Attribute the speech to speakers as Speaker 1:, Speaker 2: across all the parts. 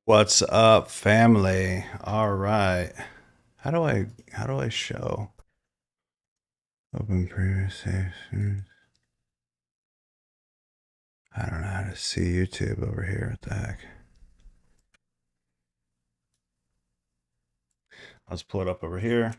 Speaker 1: What's up, family? All right. How do I show? Open previous save. I don't know how to see YouTube over here. What the heck? Let's pull it up over here.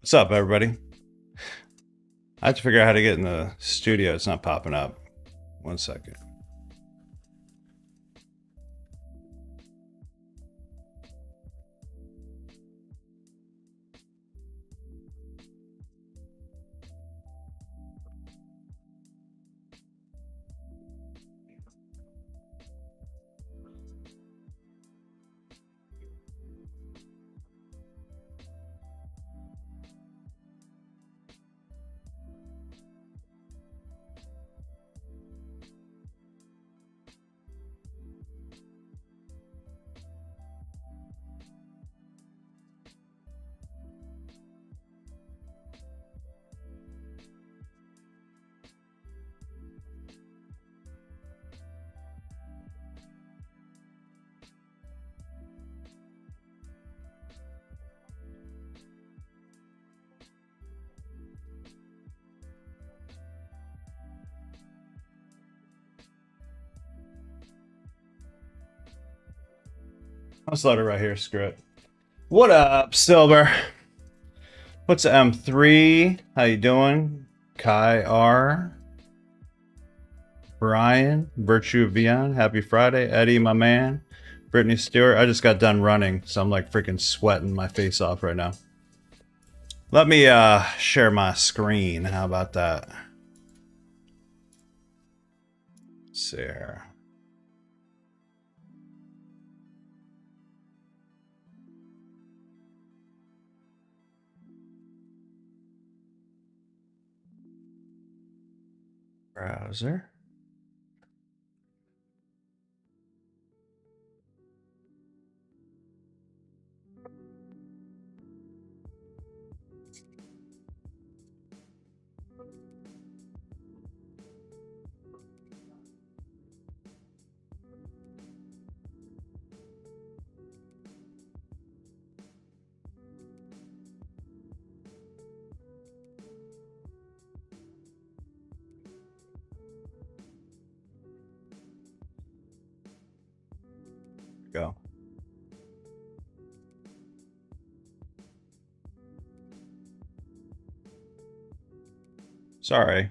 Speaker 1: What's up, everybody? I have to figure out how to get in the studio. It's not popping up. 1 second. Let's let it right here. Screw it. What up, Silver? What's M3? How you doing? Kai R. Brian, Virtue Vian, happy Friday. Eddie, my man. Brittany Stewart. I just got done running, so I'm like freaking sweating my face off right now. Let me share my screen. How about that? Let's see here. Browser. Go. Sorry.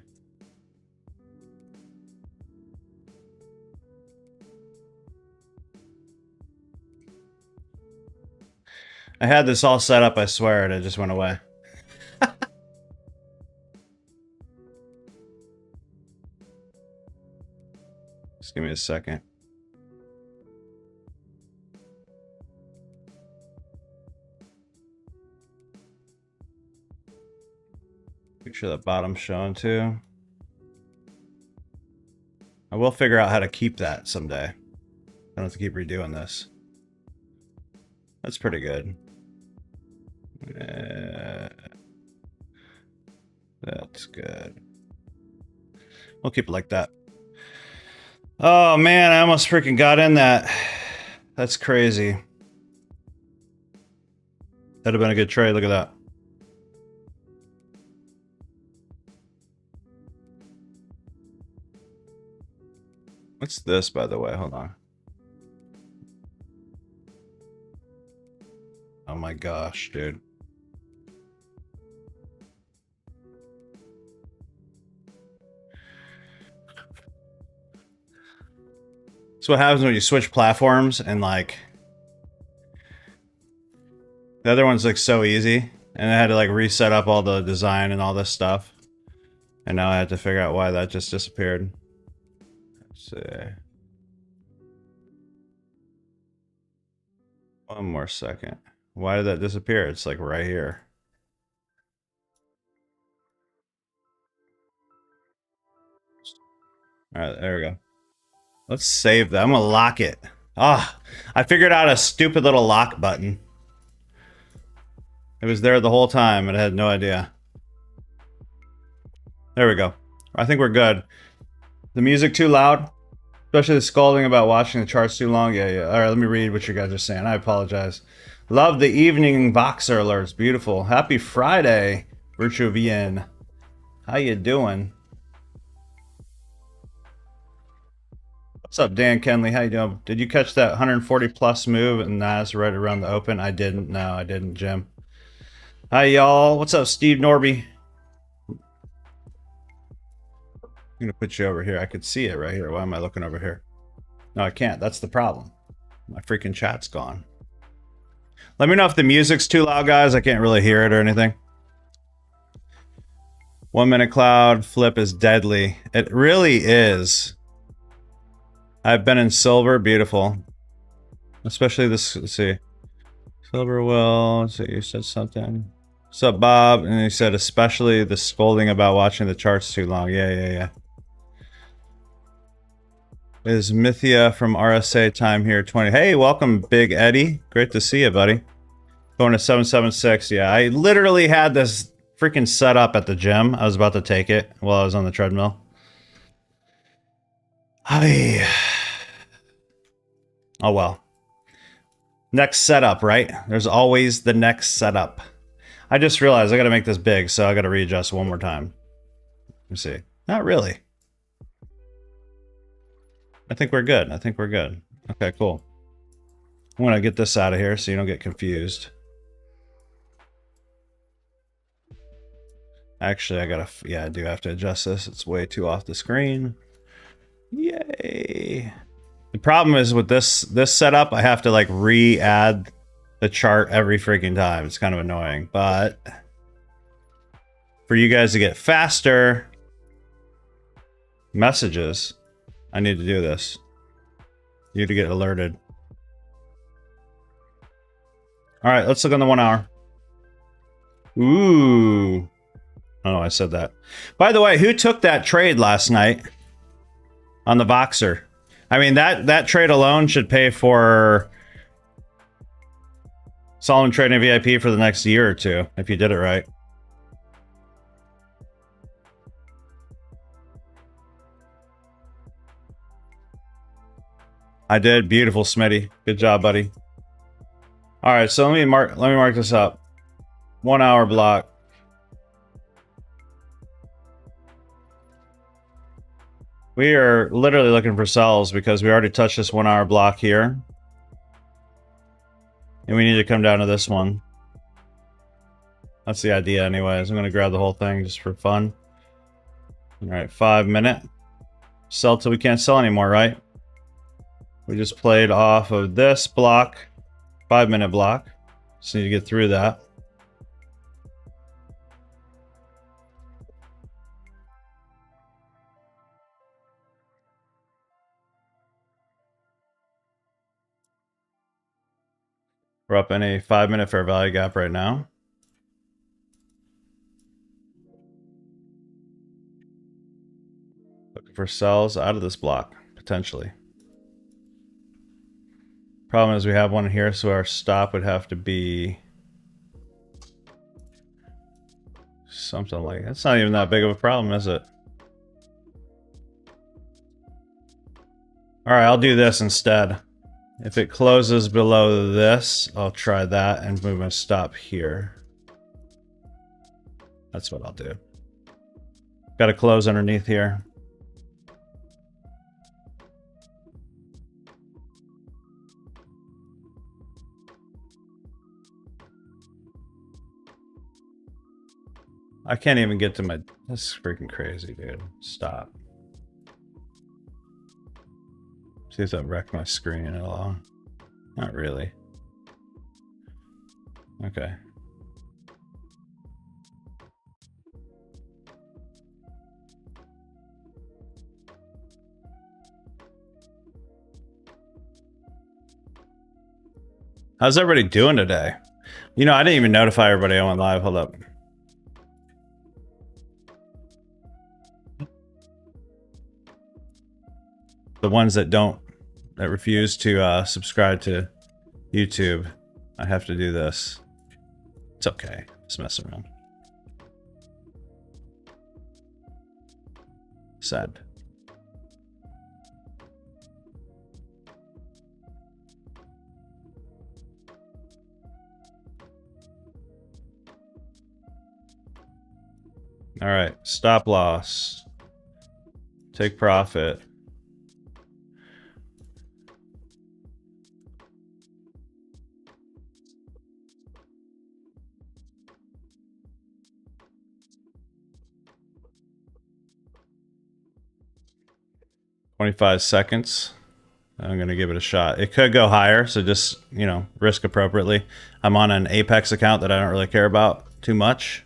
Speaker 1: I had this all set up, I swear, and it just went away. Just give me a second. Make sure that bottom's showing too. I will figure out how to keep that someday. I don't have to keep redoing this. That's pretty good. That's good. We'll keep it like that. Oh man, I almost freaking got in that. That's crazy. That'd have been a good trade. Look at that. What's this, by the way? Hold on. Oh my gosh, dude. That's what happens when you switch platforms and like the other one's like so easy, and I had to like reset up all the design and all this stuff, and now I had to figure out why that just disappeared. Let's see. One more second. Why did that disappear? It's like right here. All right, there we go. Let's save that. I'm gonna lock it. Ah, I figured out a stupid little lock button. It was there the whole time, and I had no idea. There we go. I think we're good. The music too loud? Especially the scolding about watching the charts too long? Yeah, yeah. All right, let me read what you guys are saying. I apologize. Love the evening Voxer alerts. Beautiful. Happy Friday, Virtue VN. How you doing? What's up, Dan Kenley? How you doing? Did you catch that 140 plus move in Nas right around the open? I didn't. No, I didn't, Jim. Hi, y'all. What's up, Steve Norby? I'm going to put you over here. I could see it right here. Why am I looking over here? No, I can't. That's the problem. My freaking chat's gone. Let me know if the music's too loud, guys. I can't really hear it or anything. 1 minute cloud flip is deadly. It really is. I've been in silver. Beautiful. Especially this. Let's see. Silver will. So you said something. What's up, Bob? And he said, especially the scolding about watching the charts too long. Yeah. Is Mythia from RSA time here 20. Hey, welcome, Big Eddie. Great to see you, buddy. Going to 776. Yeah, I literally had this freaking set up at the gym. I was about to take it while I was on the treadmill. Oh, well. Next setup, right? There's always the next setup. I just realized I got to make this big, so I got to readjust one more time. Let me see. Not really. I think we're good. I think we're good. Okay, cool. I want to get this out of here so you don't get confused. Actually, I gotta... Yeah, I do have to adjust this. It's way too off the screen. Yay. The problem is with this setup, I have to like re-add the chart every freaking time. It's kind of annoying, but for you guys to get faster messages, I need to do this. You need to get alerted. All right, let's look on the 1 hour. Ooh. Oh, I said that. By the way, who took that trade last night on the Voxer? I mean, that trade alone should pay for Solomon Trading VIP for the next year or two, if you did it right. I did. Beautiful, Smitty. Good job, buddy. All right, so let me mark this up. 1 hour block. We are literally looking for sells because we already touched this 1 hour block here. And we need to come down to this one. That's the idea anyways. I'm going to grab the whole thing just for fun. All right, 5 minute. Sell till we can't sell anymore, right? We just played off of this block. 5 minute block. Just need to get through that. We're up in a 5 minute fair value gap right now. Looking for sells out of this block, potentially. Problem is we have one here, so our stop would have to be something like... That's not even that big of a problem, is it? Alright, I'll do this instead. If it closes below this, I'll try that and move my stop here. That's what I'll do. Got to close underneath here. I can't even get to my... That's freaking crazy, dude. Stop. See if that wrecked my screen at all. Not really. Okay. How's everybody doing today? You know, I didn't even notify everybody I went live. Hold up. The ones that refuse to subscribe to YouTube, I have to do this. It's okay. Just mess around. Sad. All right, stop loss. Take profit. $25 seconds. I'm going to give it a shot. It could go higher, so just, you know, risk appropriately. I'm on an Apex account that I don't really care about too much.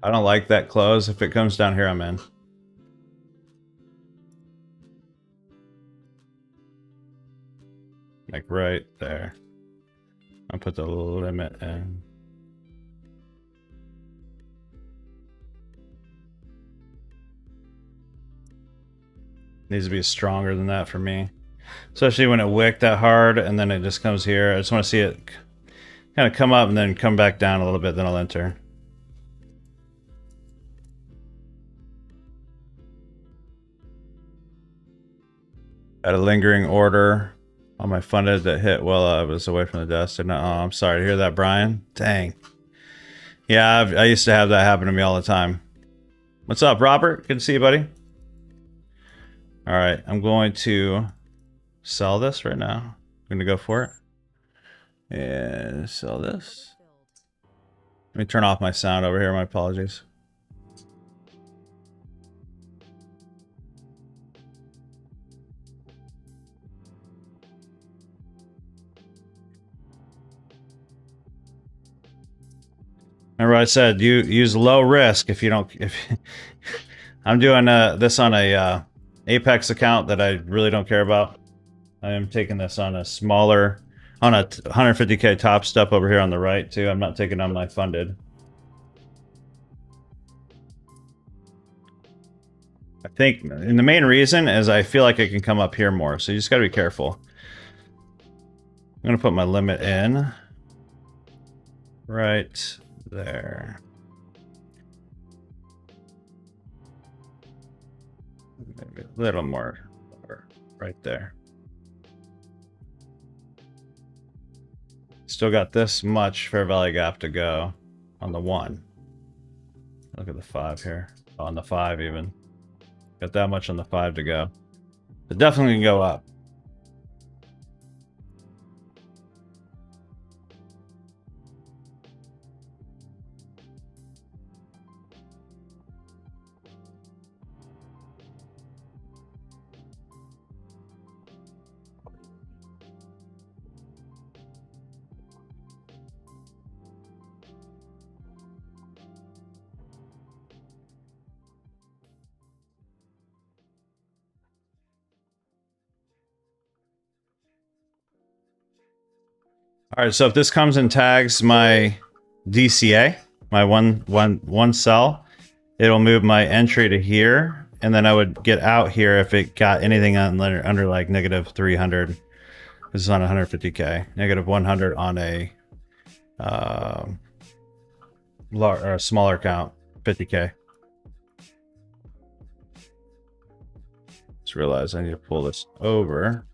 Speaker 1: I don't like that close. If it comes down here, I'm in. Like right there. I'll put the limit in. Needs to be stronger than that for me. Especially when it wicked that hard and then it just comes here. I just want to see it kind of come up and then come back down a little bit, then I'll enter. Got a lingering order on my funded that hit while I was away from the desk. And, oh, I'm sorry to hear that, Brian. Dang. Yeah, I used to have that happen to me all the time. What's up, Robert? Good to see you, buddy. All right, I'm going to sell this right now. I'm going to go for it. And sell this. Let me turn off my sound over here. My apologies. Remember I said you use low risk if you don't. If I'm doing this on a Apex account that I really don't care about. I am taking this on a smaller, on a 150k top step over here on the right too. I'm not taking on my funded. I think, and the main reason is I feel like I can come up here more, so you just got to be careful. I'm gonna put my limit in right there. Maybe a little more right there. Still got this much fair value gap to go on the 1. Look at the 5 here. On the 5 even. Got that much on the 5 to go. It definitely can go up. All right, so if this comes and tags my DCA, my one sell, it'll move my entry to here, and then I would get out here if it got anything under like negative 300. This is on 150k, negative 100 on a smaller account, 50k. Just realized I need to pull this over.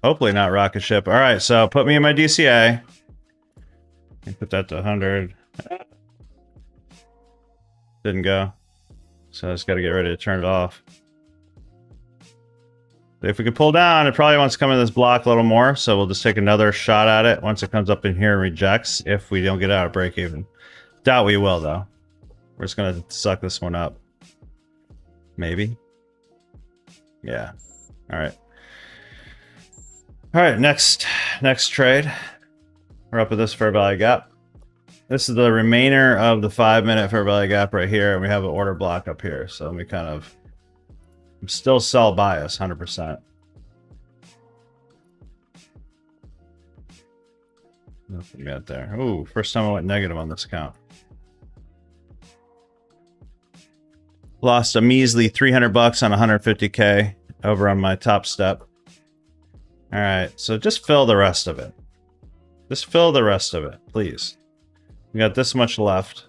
Speaker 1: Hopefully not rocket ship. All right, so put me in my DCA. Put that to 100. Didn't go. So I just got to get ready to turn it off. If we could pull down, it probably wants to come in this block a little more. So we'll just take another shot at it once it comes up in here and rejects if we don't get out of break even. Doubt we will, though. We're just going to suck this one up. Maybe. Yeah. All right. All right, next trade. We're up at this fair value gap. This is the remainder of the 5-minute fair value gap right here, and we have an order block up here. So we kind of still sell bias, 100%. Nothing yet there. Ooh, first time I went negative on this account. Lost a measly 300 bucks on 150K over on my top step. All right, so just fill the rest of it. Just fill the rest of it, please. We got this much left.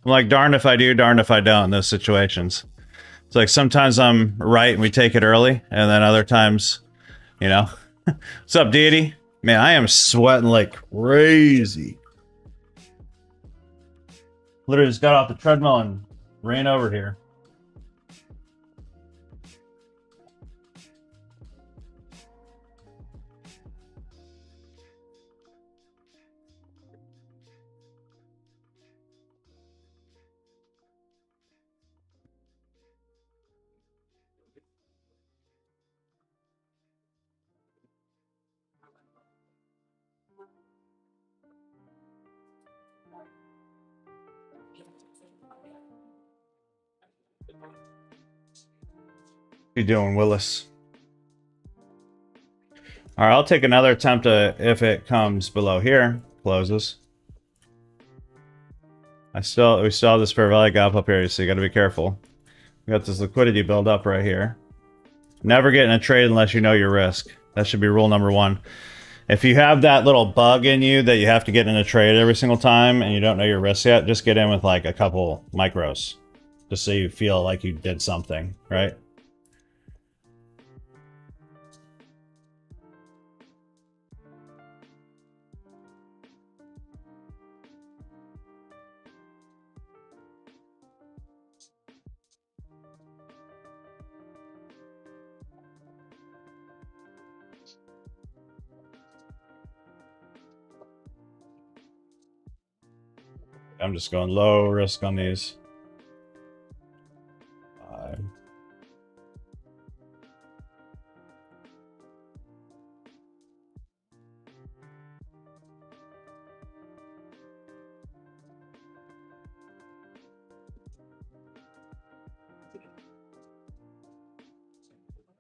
Speaker 1: I'm like, darned if I do, darned if I don't in those situations. It's like sometimes I'm right and we take it early, and then other times, you know. What's up, Deity? Man, I am sweating like crazy. Literally just got off the treadmill and ran over here. What you doing, Willis? All right, I'll take another attempt to, if it comes below here, closes. We still have this fair value gap up here, so you got to be careful. We got this liquidity build up right here. Never get in a trade unless you know your risk. That should be rule number 1. If you have that little bug in you that you have to get in a trade every single time and you don't know your risk yet, just get in with like a couple micros, just so you feel like you did something, right? I'm just going low risk on these. 5.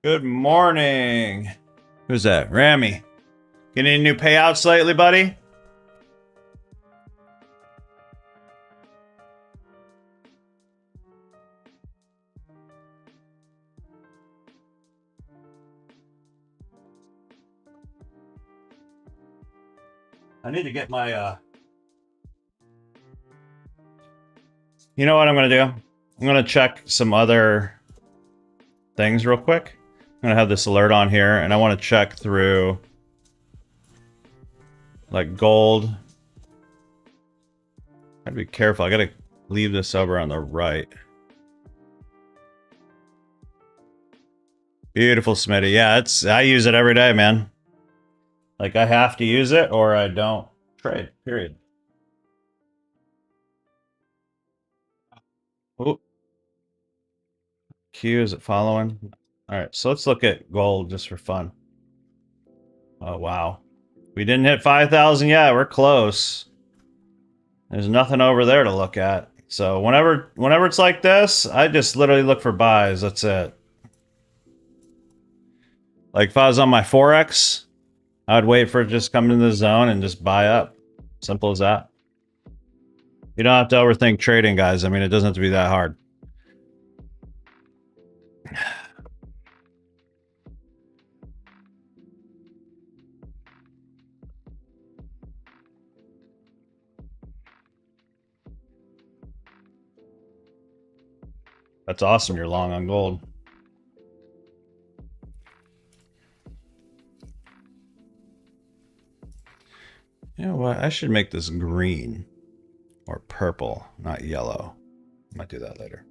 Speaker 1: Good morning. Who's that? Rami. Getting any new payouts lately, buddy? I need to get my, You know what I'm going to do? I'm going to check some other things real quick. I'm going to have this alert on here, and I want to check through, like, gold. Gotta be careful. I got to leave this over on the right. Beautiful, Smitty. Yeah, I use it every day, man. Like, I have to use it or I don't trade, period. Oh. Q, is it following? All right, so let's look at gold just for fun. Oh, wow. We didn't hit 5,000 yet. We're close. There's nothing over there to look at. So whenever it's like this, I just literally look for buys. That's it. Like if I was on my Forex, I'd wait for it to just come into the zone and just buy up. Simple as that. You don't have to overthink trading, guys. I mean, it doesn't have to be that hard. That's awesome. You're long on gold. You know what? I should make this green or purple, not yellow. Might do that later.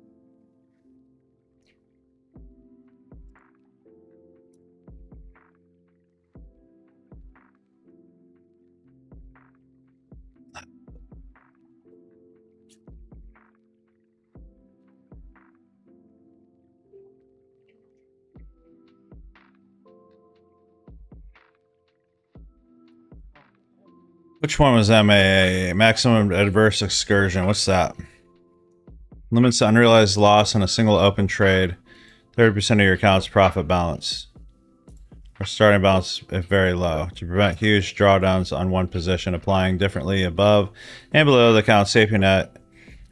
Speaker 1: Which one was MAA? Maximum adverse excursion. What's that? Limits unrealized loss on a single open trade. 30% of your account's profit balance. Or starting balance if very low. To prevent huge drawdowns on one position, applying differently above and below the account safety net.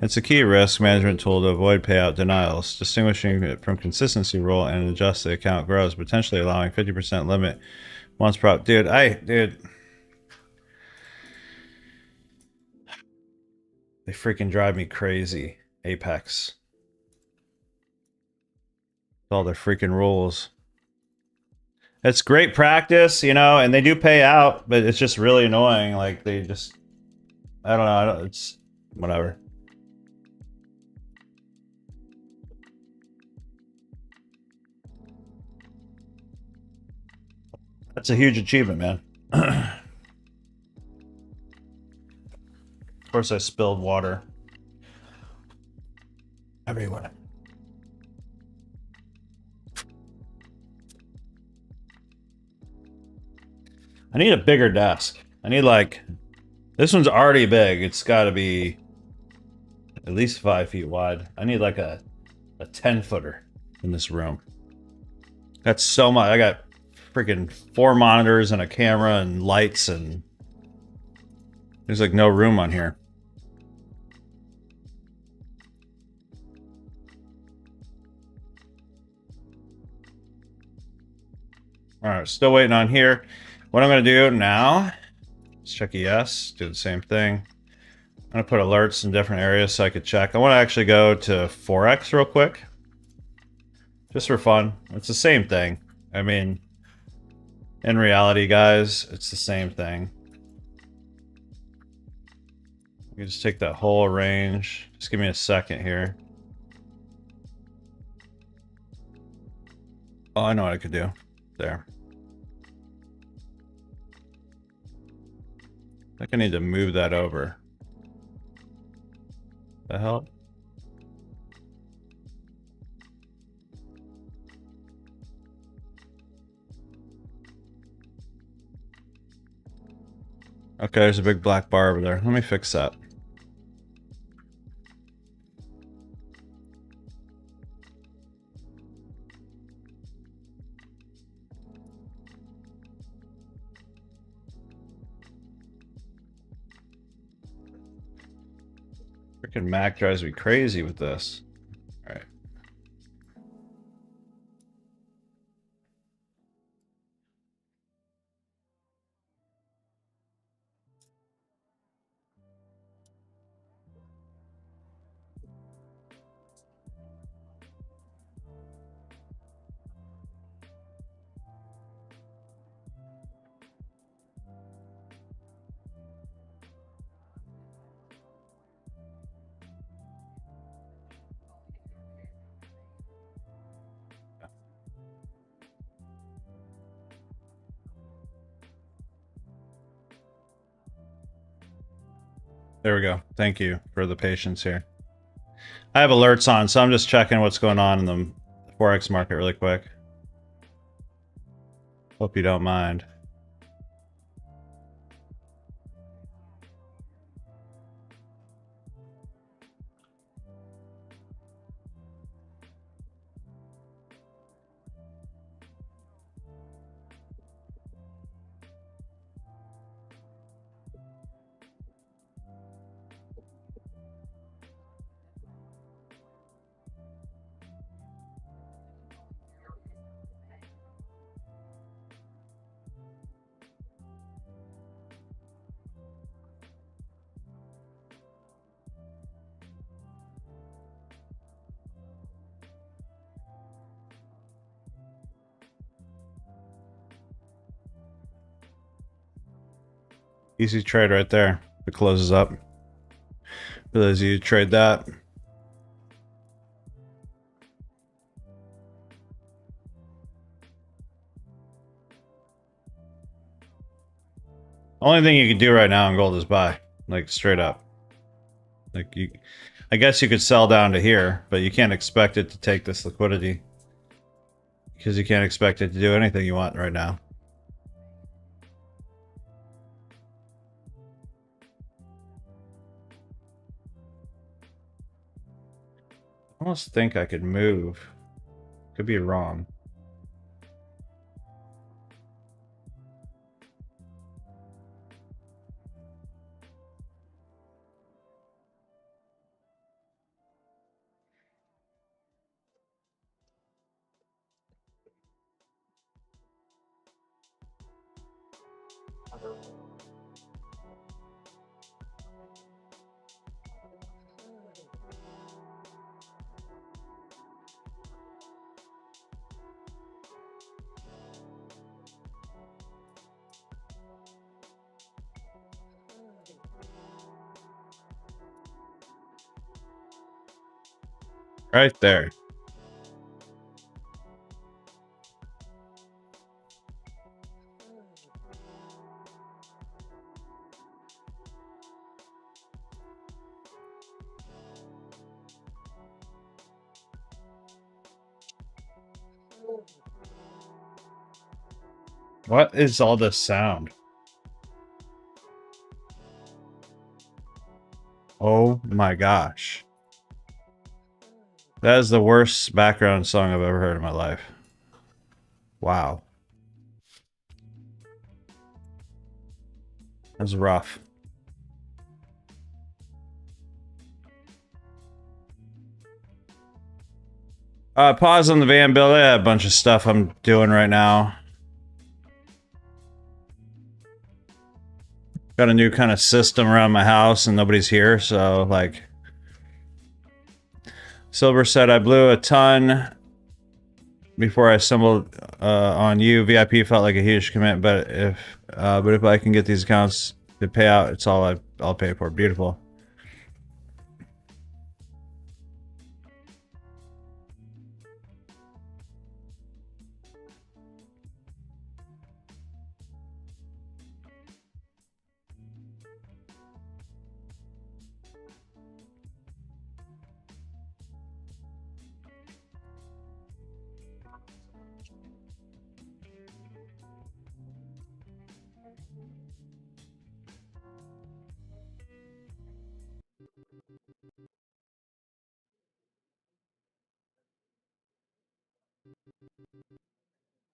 Speaker 1: It's a key risk management tool to avoid payout denials, distinguishing it from consistency rule and adjust the account grows, potentially allowing 50% limit once prop. Dude. They freaking drive me crazy. Apex. All their freaking rules. It's great practice, you know, and they do pay out, but it's just really annoying. Like, they just... I don't know. It's... whatever. That's a huge achievement, man. Of course I spilled water everywhere. I need a bigger desk. I need like... this one's already big. It's got to be at least 5 feet wide. I need like a 10-footer in this room. That's so much. I got freaking 4 monitors and a camera and lights, and there's like no room on here. All right, still waiting on here. What I'm going to do now is check ES, do the same thing. I'm going to put alerts in different areas so I could check. I want to actually go to Forex real quick. Just for fun. It's the same thing. I mean, in reality, guys, it's the same thing. You just take that whole range. Just give me a second here. Oh, I know what I could do. There. I think I need to move that over. That help? Okay, there's a big black bar over there. Let me fix that. Freaking Mac drives me crazy with this. All right. There we go. Thank you for the patience here. I have alerts on, so I'm just checking what's going on in the Forex market really quick. Hope you don't mind. Easy trade right there. It closes up. For those of you who trade that. Only thing you can do right now in gold is buy. Like, straight up. Like, you... I guess you could sell down to here, but you can't expect it to take this liquidity. Because you can't expect it to do anything you want right now. I almost think I could move. Could be wrong. Right there. What is all this sound? Oh my gosh. That is the worst background song I've ever heard in my life. Wow. That's rough. Pause on the van build. I have a bunch of stuff I'm doing right now. Got a new kind of system around my house and nobody's here, so like... Silver said, I blew a ton before I stumbled on you. VIP felt like a huge commit, but if I can get these accounts to pay out, it's all I'll pay for. Beautiful.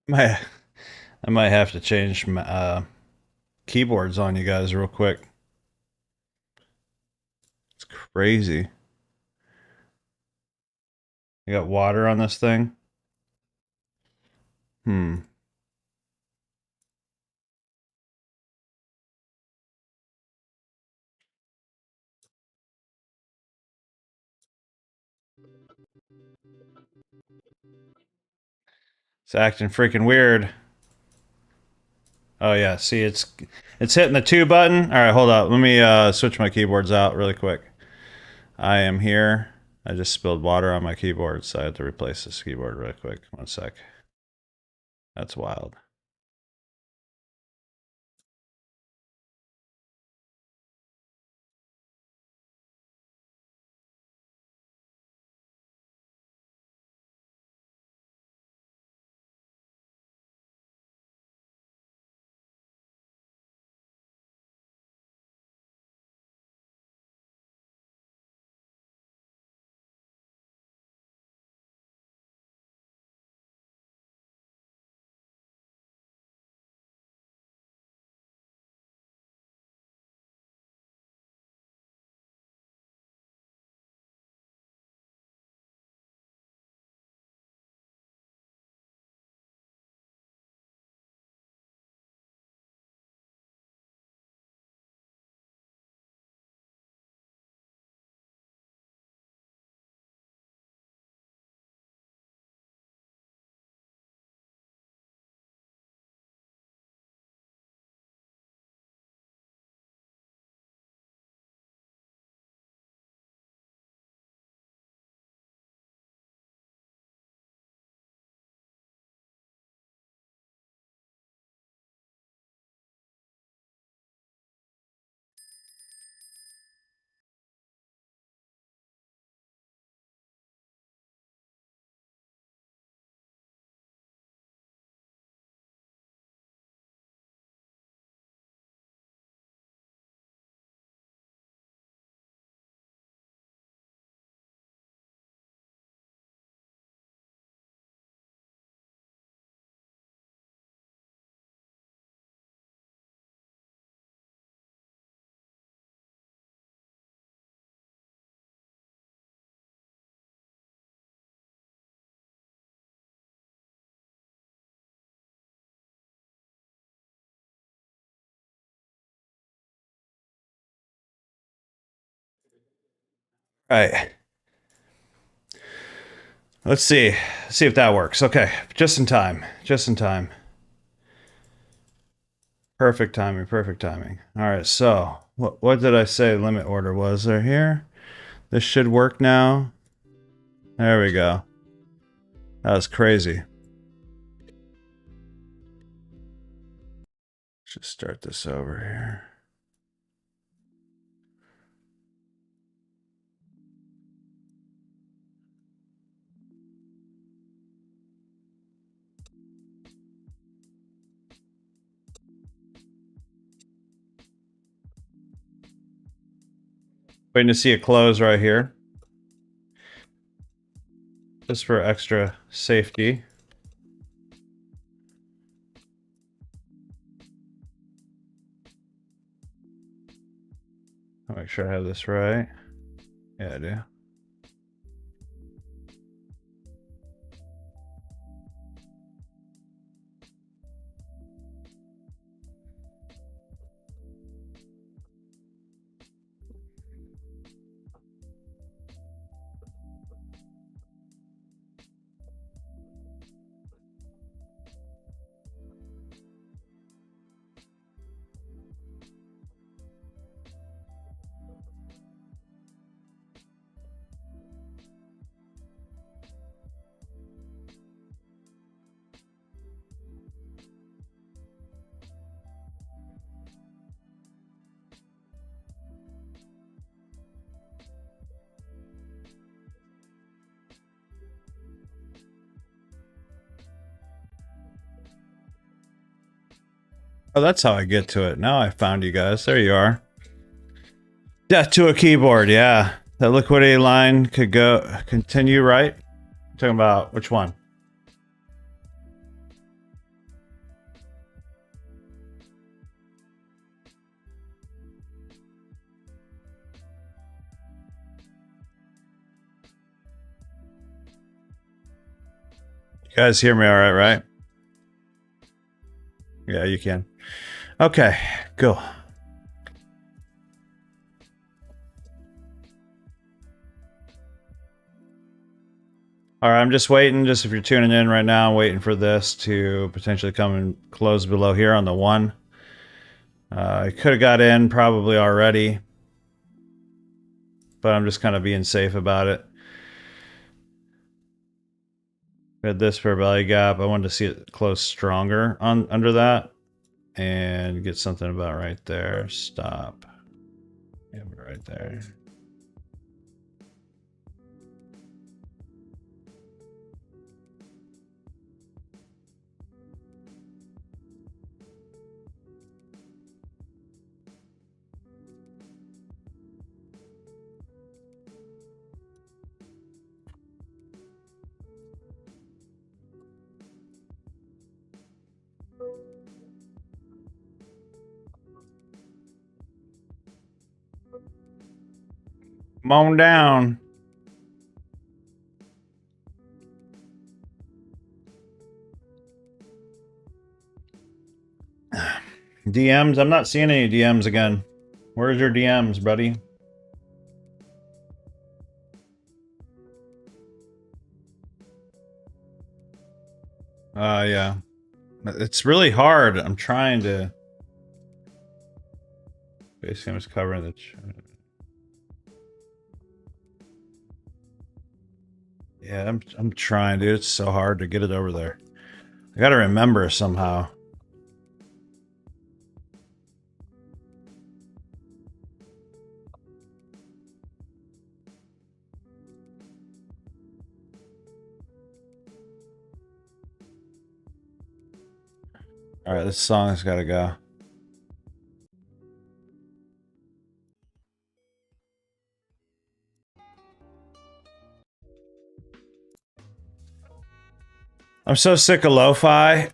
Speaker 1: I might have to change my keyboards on you guys real quick. It's crazy. You got water on this thing? Hmm. It's acting freaking weird. Oh yeah, see it's hitting the 2 button. All right, hold up. Let me switch my keyboards out really quick. I am here. I just spilled water on my keyboard, so I had to replace this keyboard really quick. 1 sec. That's wild. right. Let's see. See if that works. Okay. Just in time. Just in time. Perfect timing. Perfect timing. All right. So what did I say limit order was there here? This should work now. There we go. That was crazy. Just start this over here. Waiting to see it close right here. Just for extra safety. I'll make sure I have this right. Yeah, I do. Oh, that's how I get to it. Now I found you guys. There you are. Death to a keyboard, yeah. That liquidity line could go continue, right? I'm talking about which one? You guys hear me all right? Yeah, you can. Okay, go. All right, I'm just waiting. Just if you're tuning in right now, I'm waiting for this to potentially come and close below here on the 1. I could have got in probably already, but I'm just kind of being safe about it. We had this for a value gap. I wanted to see it close stronger on under that and get something about right there. Stop. Yeah, right there. Come on down. DMs? I'm not seeing any DMs again. Where's your DMs, buddy? Yeah. It's really hard. I'm trying to... Basically, I'm just covering the... Yeah, I'm trying, dude. It's so hard to get it over there. I gotta remember somehow. Alright, this song has gotta go. I'm so sick of lo-fi.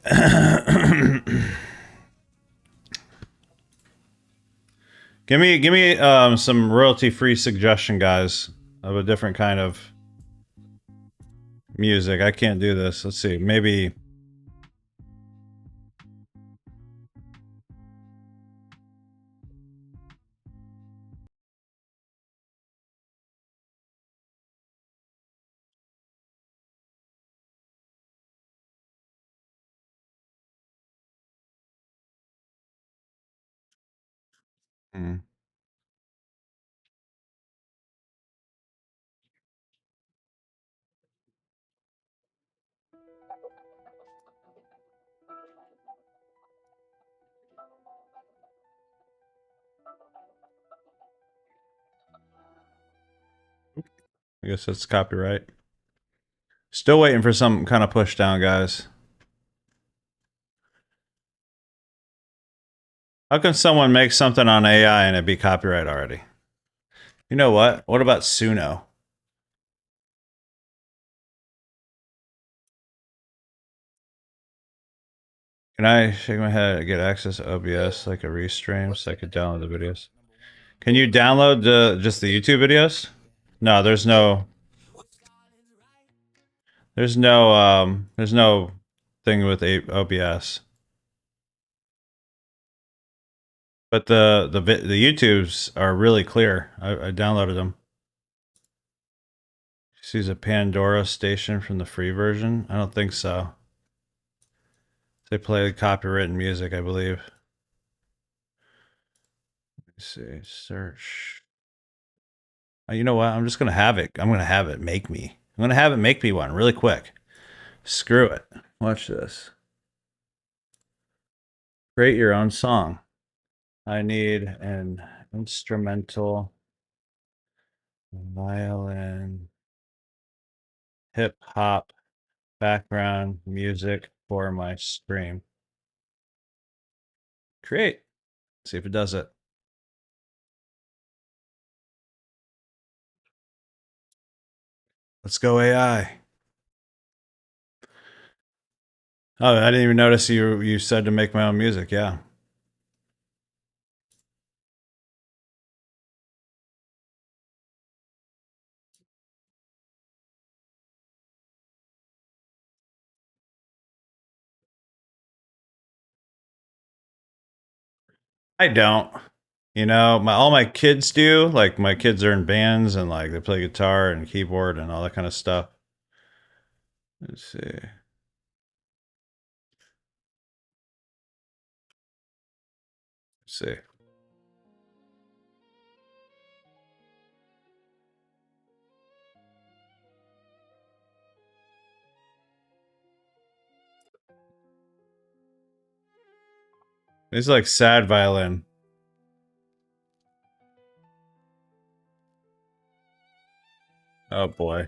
Speaker 1: Give me some royalty-free suggestion, guys, of a different kind of music. I can't do this. Let's see. Maybe Mm. I guess that's copyright. Still waiting for some kind of push down, guys. How can someone make something on AI and it be copyright already? You know what? What about Suno? Can I shake my head and get access to OBS like a restream so I could download the videos? Can you download just the YouTube videos? No, there's no thing with OBS. But the YouTubes are really clear. I downloaded them. Just use a Pandora station from the free version? I don't think so. They play copywritten music, I believe. Let's see, search. You know what? I'm just gonna have it. I'm gonna have it make me. I'm gonna have it make me one really quick. Screw it. Watch this. Create your own song. I need an instrumental violin hip hop background music for my stream. Create. See if it does it. Let's go AI. Oh, I didn't even notice you said to make my own music. Yeah. I don't. You know, my all my kids do. Like my kids are in bands and like they play guitar and keyboard and all that kind of stuff. Let's see. Let's see. It's like sad violin. Oh boy.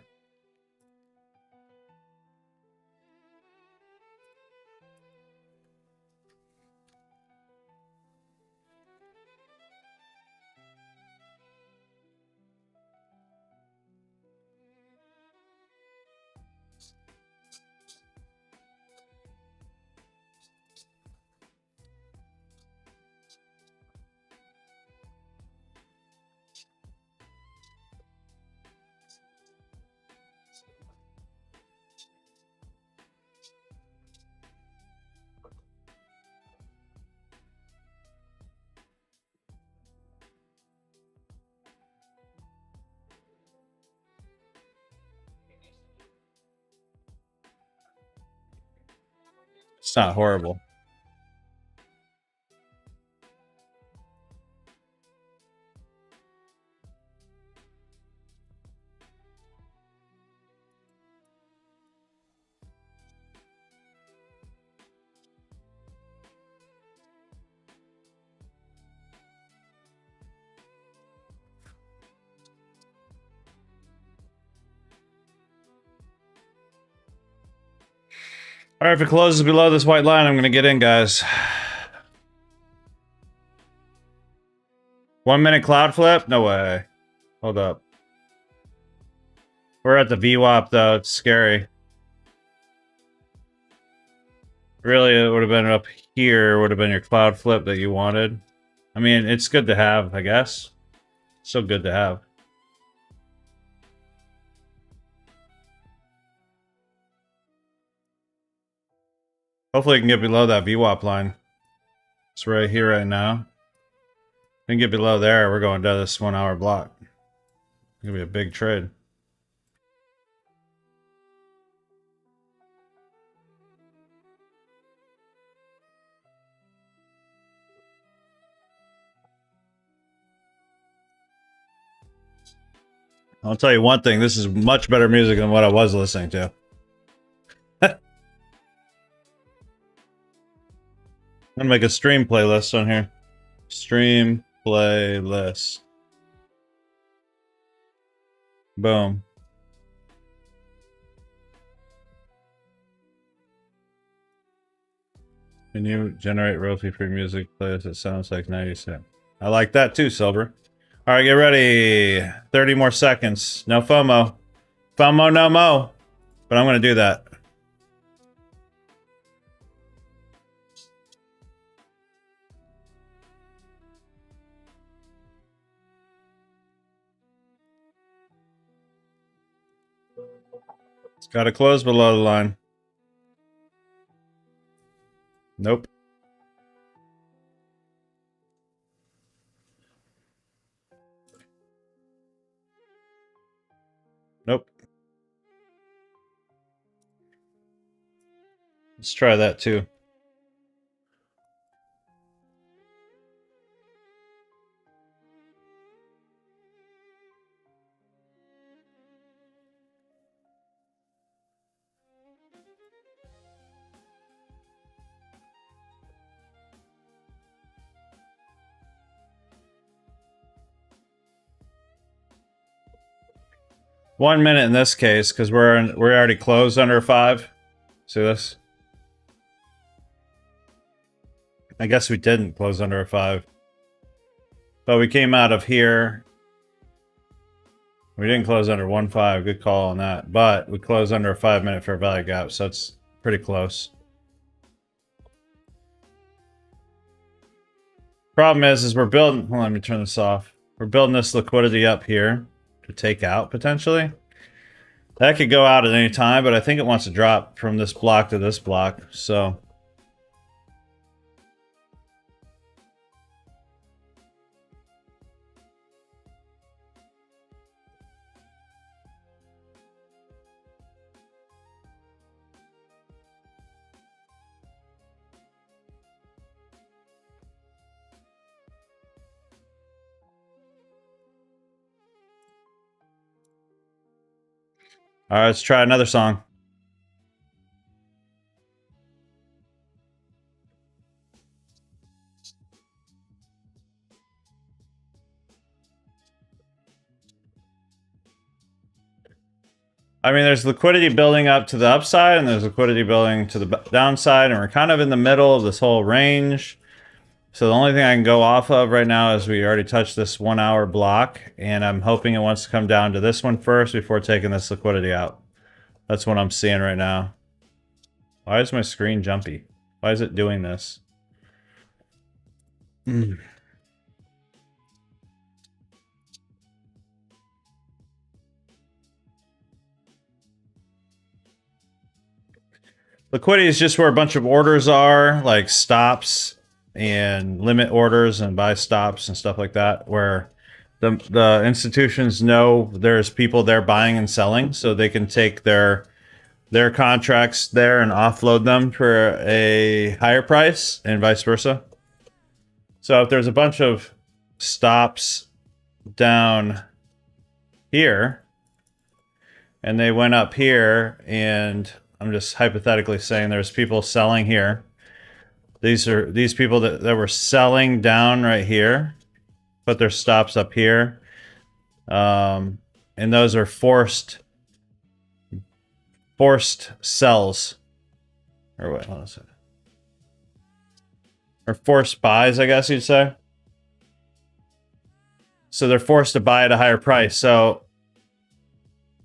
Speaker 1: It's not horrible. All right, if it closes below this white line, I'm gonna get in, guys. 1 minute cloud flip? No way. Hold up. We're at the VWAP though. It's scary. Really, it would have been up here. Would have been your cloud flip that you wanted. I mean, it's good to have, I guess. So good to have. Hopefully, it can get below that VWAP line. It's right here right now. If we can get below there, we're going to this 1 hour block. It's gonna be a big trade. I'll tell you one thing, this is much better music than what I was listening to. I'm gonna make a stream playlist on here. Stream playlist. Boom. Can you generate royalty-free music playlist that sounds like 90 cents? I like that too, Silver. All right, get ready. 30 more seconds. No FOMO. FOMO no mo. But I'm going to do that. It's got to close below the line. Nope. Nope. Let's try that too. One minute in this case, because we're already closed under 5. See this? I guess we didn't close under a 5. But we came out of here. We didn't close under 1.5. Good call on that. But we closed under a 5-minute fair value gap, so it's pretty close. Problem is we're building... Well, let me turn this off. We're building this liquidity up here to take out, potentially. That could go out at any time, but I think it wants to drop from this block to this block, so... All right, let's try another song. I mean, there's liquidity building up to the upside, and there's liquidity building to the downside, and we're kind of in the middle of this whole range. So the only thing I can go off of right now is we already touched this 1 hour block, and I'm hoping it wants to come down to this one first before taking this liquidity out. That's what I'm seeing right now. Why is my screen jumpy? Why is it doing this? Liquidity is just where a bunch of orders are, like stops and limit orders and buy stops and stuff like that, where the institutions know there's people there buying and selling, so they can take their contracts there and offload them for a higher price and vice versa. So if there's a bunch of stops down here and they went up here, and I'm just hypothetically saying there's people selling here. These are these people that were selling down right here, put their stops up here. And those are forced sells. Or wait, hold on a second. Or forced buys, I guess you'd say. So they're forced to buy at a higher price. So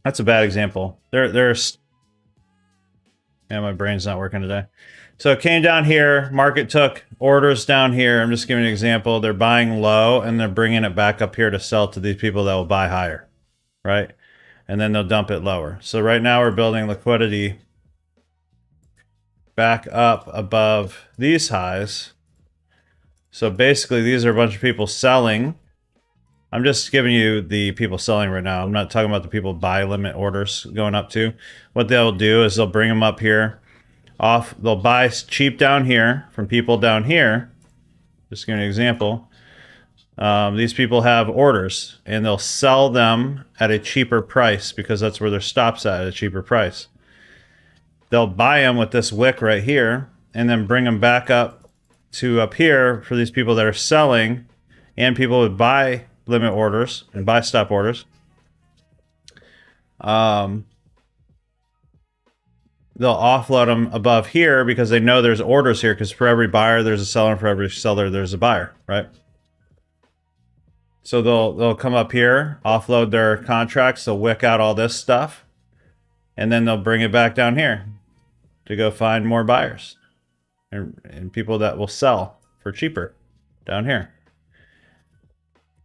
Speaker 1: that's a bad example. There's yeah, my brain's not working today. So it came down here, market took orders down here. I'm just giving an example. They're buying low and they're bringing it back up here to sell to these people that will buy higher, right? And then they'll dump it lower. So right now we're building liquidity back up above these highs. So basically these are a bunch of people selling. I'm just giving you the people selling right now. I'm not talking about the people buy limit orders going up to. What they'll do is they'll bring them up here. They'll buy cheap down here from people down here. Just give you an example. These people have orders and they'll sell them at a cheaper price because that's where their stop's at a cheaper price. They'll buy them with this wick right here and then bring them back up to up here for these people that are selling and people would buy limit orders and buy stop orders. They'll offload them above here because they know there's orders here because for every buyer there's a seller and for every seller there's a buyer, right? So they'll come up here, offload their contracts, they'll wick out all this stuff, and then they'll bring it back down here to go find more buyers and people that will sell for cheaper down here.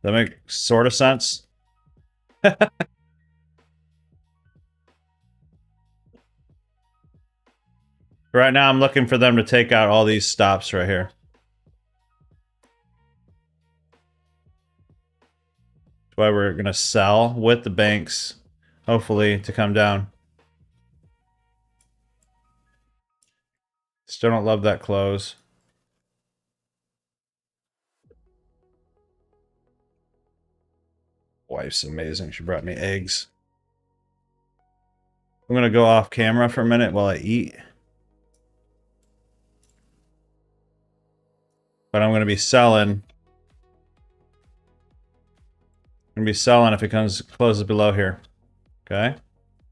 Speaker 1: That make sort of sense? Right now I'm looking for them to take out all these stops right here. That's why we're going to sell with the banks, hopefully, to come down. Still don't love that close. Wife's amazing. She brought me eggs. I'm going to go off camera for a minute while I eat. But I'm going to be selling. I'm going to be selling if it closes below here. Okay.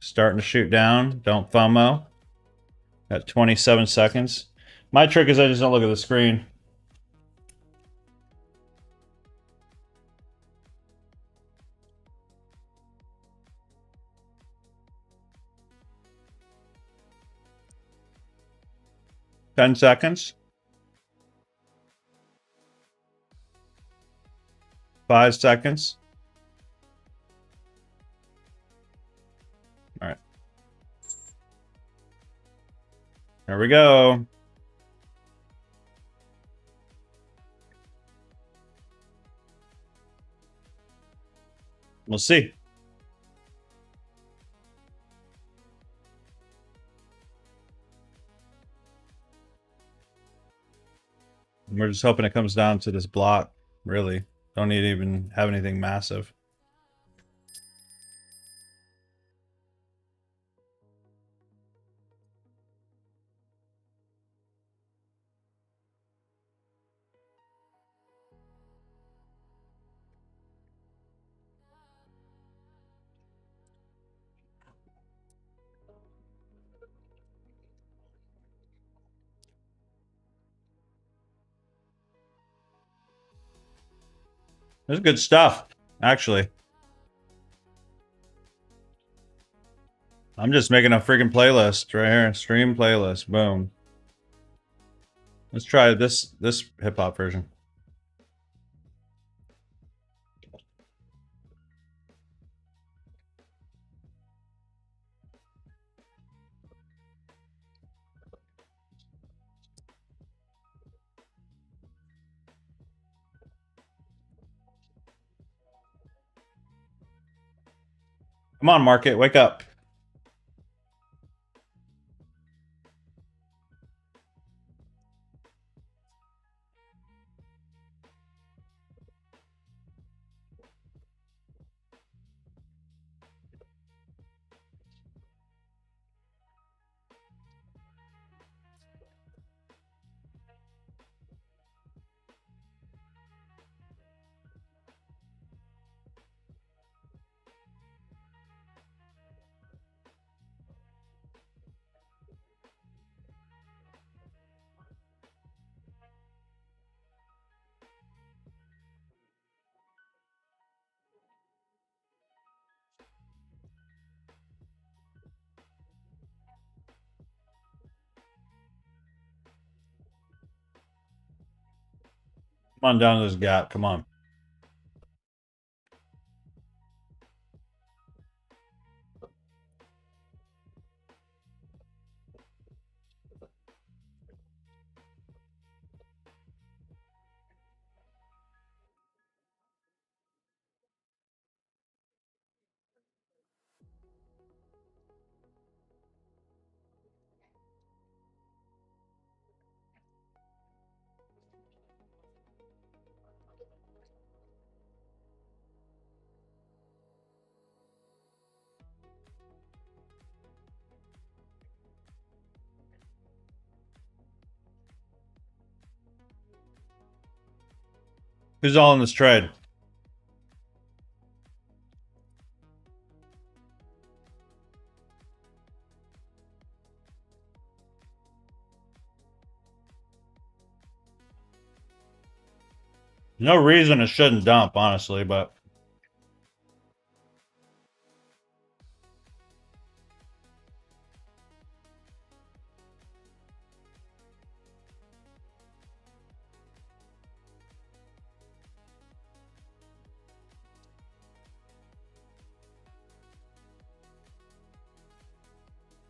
Speaker 1: Starting to shoot down. Don't FOMO. Got 27 seconds. My trick is I just don't look at the screen. Ten seconds. 5 seconds. All right. There we go. We'll see. We're just hoping it comes down to this block, really. Don't need to even have anything massive. This is good stuff, actually. I'm just making a freaking playlist right here. Stream playlist. Boom. Let's try this hip hop version. Come on, market, wake up. Come on down to this gap. Come on. Who's all in this trade? No reason it shouldn't dump, honestly, but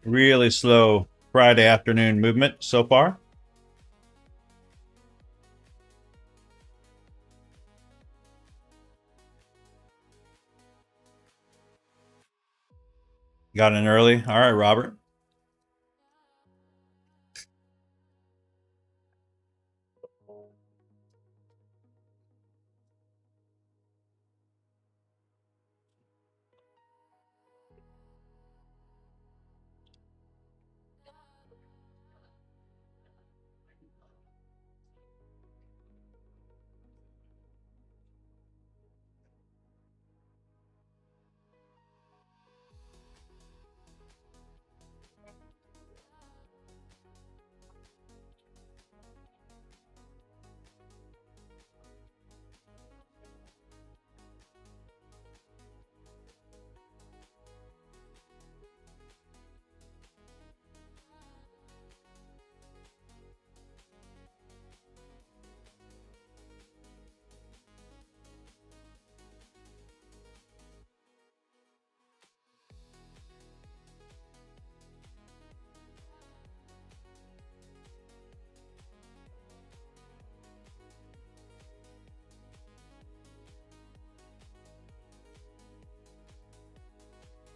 Speaker 1: really slow Friday afternoon movement so far. Got in early. All right, Robert.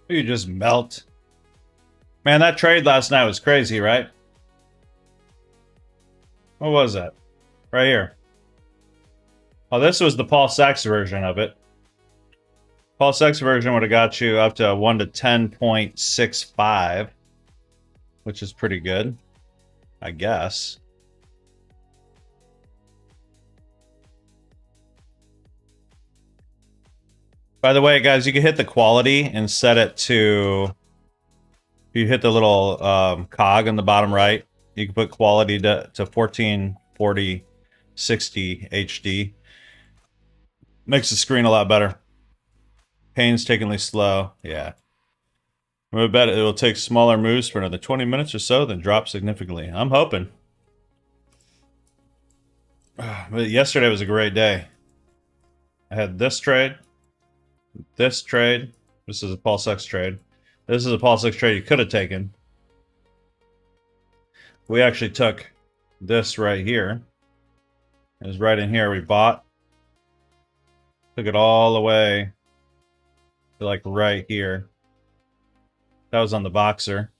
Speaker 1: You just melt. Man, that trade last night was crazy, right? What was that? Right here. Oh, this was the Paul Sachs version of it. Paul Sachs version would have got you up to 1 to 10.65, which is pretty good, I guess. By the way, guys, you can hit the quality and set it to... You hit the little cog in the bottom right. You can put quality to 1440 60 HD. Makes the screen a lot better. Painstakingly slow. Yeah. I bet it will take smaller moves for another 20 minutes or so, then drop significantly. I'm hoping. But yesterday was a great day. I had this trade. This trade. This is a Paul Sachs trade. This is a Paul Sachs trade you could have taken. We actually took this right here. It was right in here we bought. Took it all the way to like right here. That was on the boxer.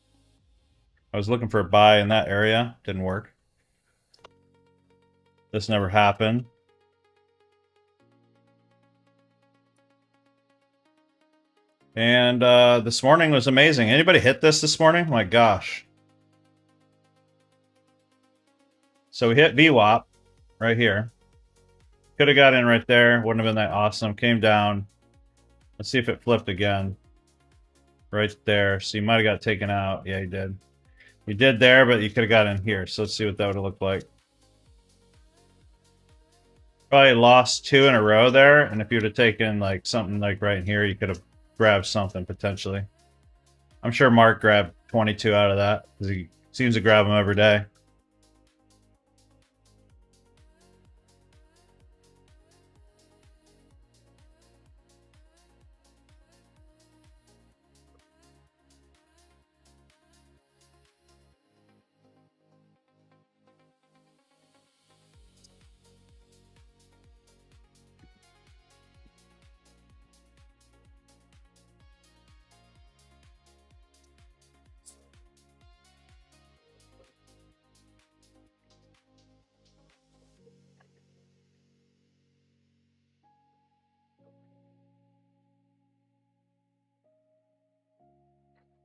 Speaker 1: I was looking for a buy in that area. Didn't work. This never happened. And this morning was amazing. Anybody hit this morning? My gosh. So we hit VWAP right here. Could have got in right there. Wouldn't have been that awesome. Came down. Let's see if it flipped again. Right there. So you might have got taken out. Yeah, you did. You did there, but you could have got in here. So let's see what that would have looked like. Probably lost 2 in a row there. And if you would have taken like something like right in here, you could have grabbed something potentially. I'm sure Mark grabbed 22 out of that because he seems to grab them every day.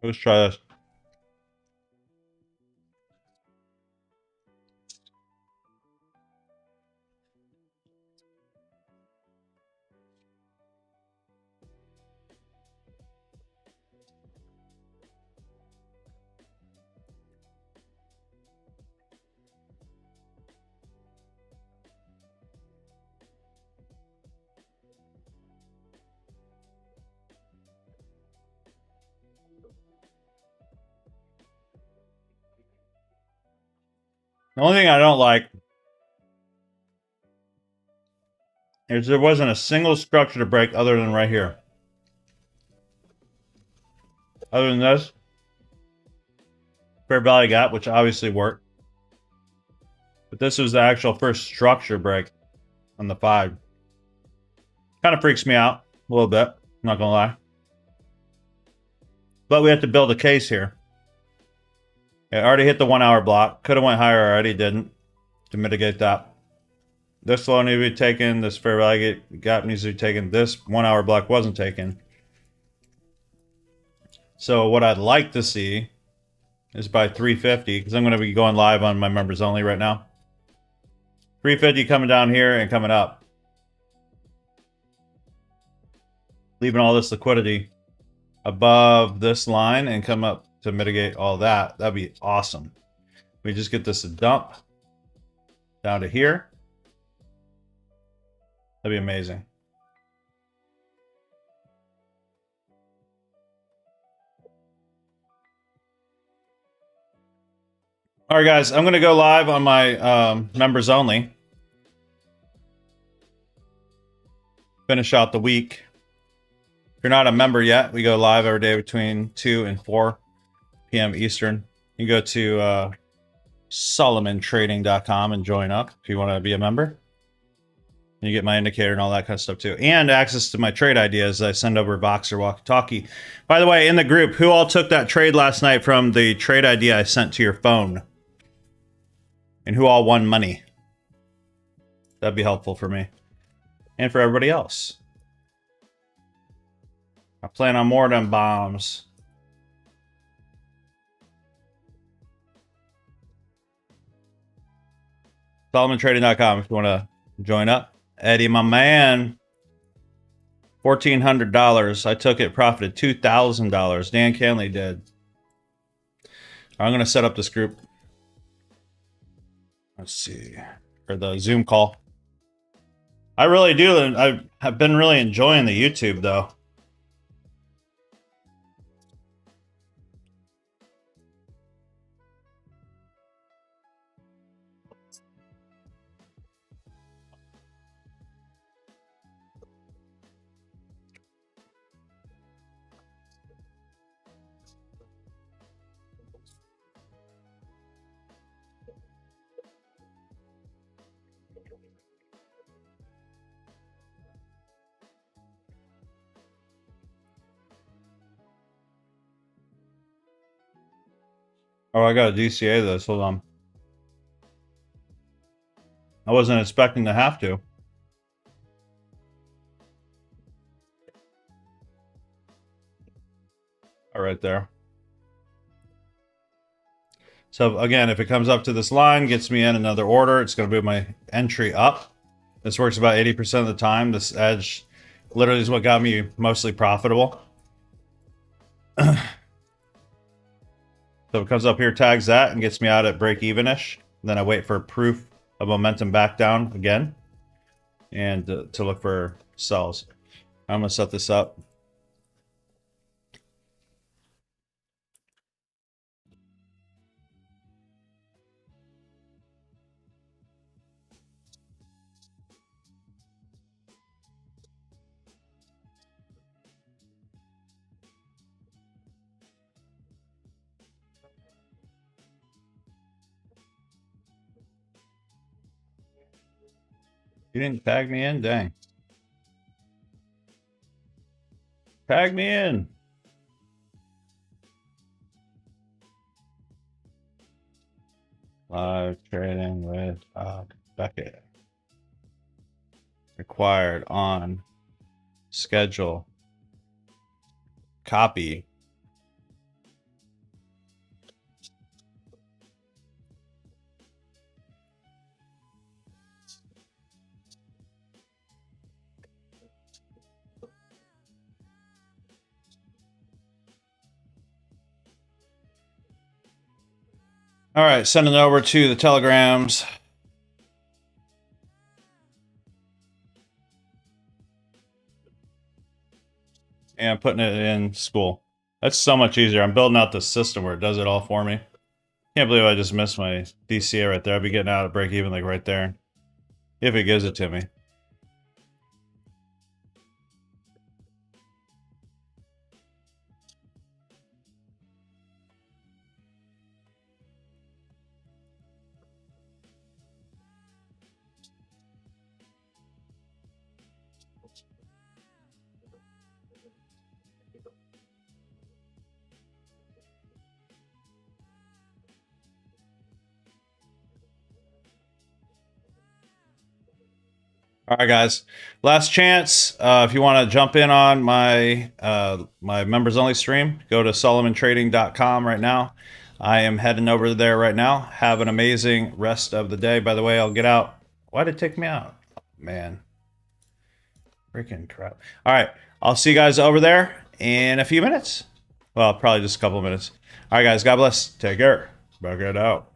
Speaker 1: Let's try this. The only thing I don't like is there wasn't a single structure to break other than right here. Other than this, Fair Valley Gap, which obviously worked. But this was the actual first structure break on the 5. Kind of freaks me out a little bit, I'm not gonna lie. But we have to build a case here. It already hit the 1 hour block. Could have went higher already, didn't. To mitigate that. This low needs to be taken. This Fair Valley Gap needs to be taken. This 1 hour block wasn't taken. So what I'd like to see is by 350, because I'm going to be going live on my members only right now. 350 coming down here and coming up. Leaving all this liquidity above this line and come up to mitigate all that. That'd be awesome. We just get this a dump down to here. That'd be amazing. All right, guys, I'm going to go live on my members only. Finish out the week. If you're not a member yet, we go live every day between 2 and 4 p.m. Eastern. You go to SolomonTrading.com and join up if you want to be a member. You get my indicator and all that kind of stuff too. And access to my trade ideas I send over Voxer walkie-talkie. By the way, in the group, who all took that trade last night from the trade idea I sent to your phone? And who all won money? That'd be helpful for me. And for everybody else. I plan on more of them bombs. SolomonTrading.com if you want to join up. Eddie, my man. $1,400. I took it, profited $2,000. Dan Canley did. I'm going to set up this group. Let's see. For the Zoom call. I really do. I've been really enjoying the YouTube, though. Oh, I got a DCA this. Hold on. I wasn't expecting to have to. All right there. So again, if it comes up to this line, gets me in another order, it's going to move my entry up. This works about 80% of the time. This edge literally is what got me mostly profitable. So it comes up here, tags that, and gets me out at break-even-ish. Then I wait for proof of momentum back down again. And to look for sells. I'm going to set this up. You didn't tag me in? Dang. Tag me in. Live trading with Beckett. Required on schedule. Copy. All right, sending it over to the telegrams. And putting it in school. That's so much easier. I'm building out the system where it does it all for me. Can't Can't believe I just missed my DCA right there. I'll be getting out of break even like right there. If it gives it to me. All right, guys. Last chance. If you want to jump in on my my members only stream, go to solomon.trading.com right now. I am heading over there right now. Have an amazing rest of the day. By the way, I'll get out. Why did it take me out? Man. Freaking crap. All right. I'll see you guys over there in a few minutes. Well, probably just a couple of minutes. All right, guys. God bless. Take care. Back it out.